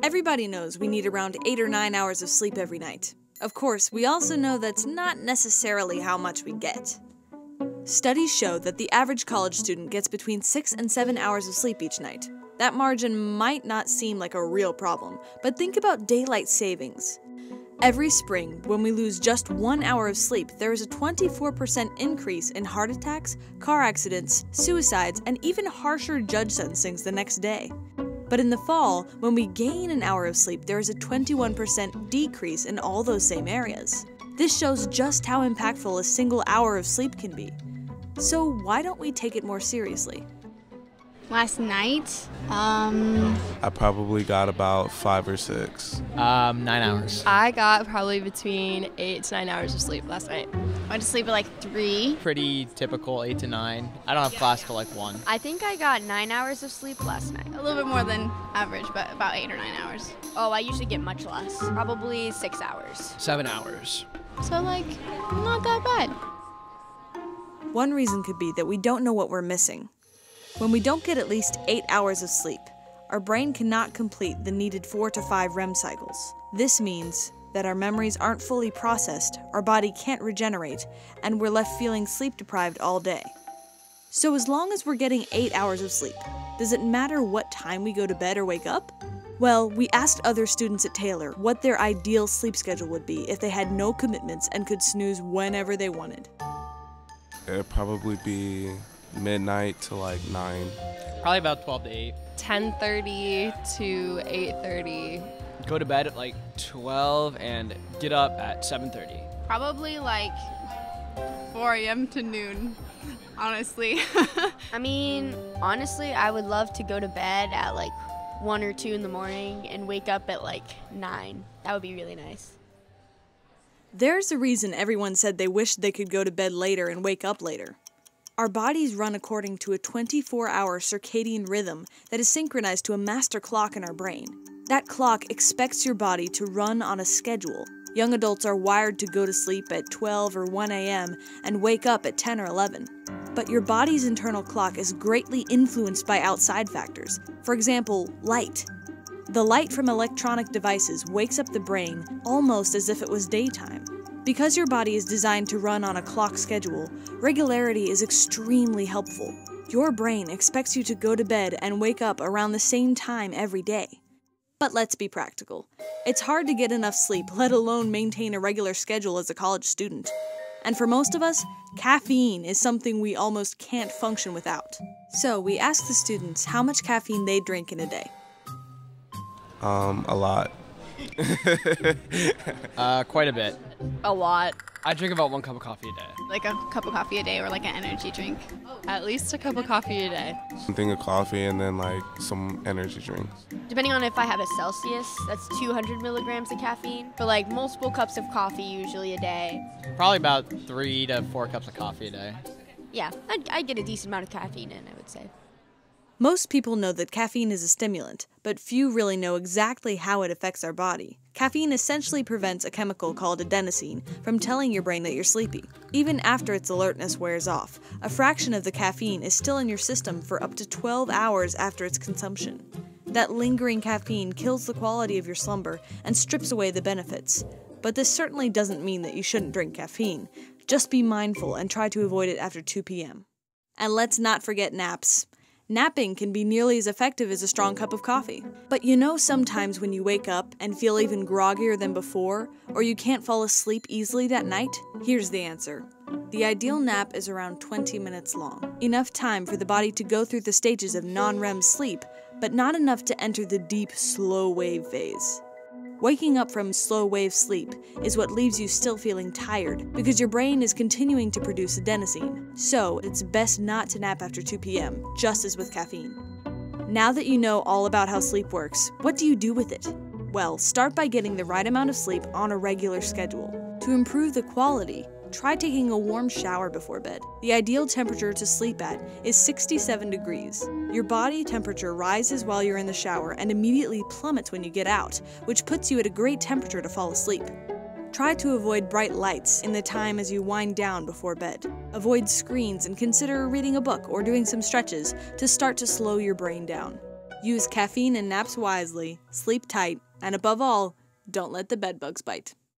Everybody knows we need around 8 or 9 hours of sleep every night. Of course, we also know that's not necessarily how much we get. Studies show that the average college student gets between 6 and 7 hours of sleep each night. That margin might not seem like a real problem, but think about daylight savings. Every spring, when we lose just 1 hour of sleep, there is a 24% increase in heart attacks, car accidents, suicides, and even harsher judge sentencings the next day. But in the fall, when we gain an hour of sleep, there is a 21% decrease in all those same areas. This shows just how impactful a single hour of sleep can be. So why don't we take it more seriously? Last night, I probably got about 5 or 6. 9 hours. I got probably between 8 to 9 hours of sleep last night. I went to sleep at like 3. Pretty typical, 8 to 9. I don't have class till like 1. I think I got 9 hours of sleep last night. A little bit more than average, but about 8 or 9 hours. Oh, I usually get much less. Probably 6 hours. 7 hours. So like, not that bad. One reason could be that we don't know what we're missing. When we don't get at least 8 hours of sleep, our brain cannot complete the needed 4 to 5 REM cycles. This means that our memories aren't fully processed, our body can't regenerate, and we're left feeling sleep deprived all day. So as long as we're getting 8 hours of sleep, does it matter what time we go to bed or wake up? Well, we asked other students at Taylor what their ideal sleep schedule would be if they had no commitments and could snooze whenever they wanted. It'd probably be midnight to like 9. Probably about 12 to 8. 10:30 to 8:30. Go to bed at like 12 and get up at 7:30. Probably like 4 a.m. to noon, honestly. I mean, honestly, I would love to go to bed at like 1 or 2 in the morning and wake up at like 9. That would be really nice. There's a reason everyone said they wished they could go to bed later and wake up later. Our bodies run according to a 24-hour circadian rhythm that is synchronized to a master clock in our brain. That clock expects your body to run on a schedule. Young adults are wired to go to sleep at 12 or 1 a.m. and wake up at 10 or 11. But your body's internal clock is greatly influenced by outside factors. For example, light. The light from electronic devices wakes up the brain almost as if it was daytime. Because your body is designed to run on a clock schedule, regularity is extremely helpful. Your brain expects you to go to bed and wake up around the same time every day. But let's be practical. It's hard to get enough sleep, let alone maintain a regular schedule as a college student. And for most of us, caffeine is something we almost can't function without. So we asked the students how much caffeine they drink in a day. A lot. Quite a bit. A lot. I drink about 1 cup of coffee a day. Like a cup of coffee a day or like an energy drink. At least a cup of coffee a day. Something of coffee and then like some energy drinks. Depending on if I have a Celsius, that's 200 milligrams of caffeine. But like multiple cups of coffee usually a day. Probably about 3 to 4 cups of coffee a day. Yeah, I'd get a decent amount of caffeine in, I would say. Most people know that caffeine is a stimulant, but few really know exactly how it affects our body. Caffeine essentially prevents a chemical called adenosine from telling your brain that you're sleepy. Even after its alertness wears off, a fraction of the caffeine is still in your system for up to 12 hours after its consumption. That lingering caffeine kills the quality of your slumber and strips away the benefits. But this certainly doesn't mean that you shouldn't drink caffeine. Just be mindful and try to avoid it after 2 p.m. And let's not forget naps. Napping can be nearly as effective as a strong cup of coffee. But you know sometimes when you wake up and feel even groggier than before, or you can't fall asleep easily that night? Here's the answer. The ideal nap is around 20 minutes long. Enough time for the body to go through the stages of non-REM sleep, but not enough to enter the deep, slow wave phase. Waking up from slow wave sleep is what leaves you still feeling tired because your brain is continuing to produce adenosine. So it's best not to nap after 2 p.m., just as with caffeine. Now that you know all about how sleep works, what do you do with it? Well, start by getting the right amount of sleep on a regular schedule. To improve the quality, try taking a warm shower before bed. The ideal temperature to sleep at is 67 degrees. Your body temperature rises while you're in the shower and immediately plummets when you get out, which puts you at a great temperature to fall asleep. Try to avoid bright lights in the time as you wind down before bed. Avoid screens and consider reading a book or doing some stretches to start to slow your brain down. Use caffeine and naps wisely, sleep tight, and above all, don't let the bedbugs bite.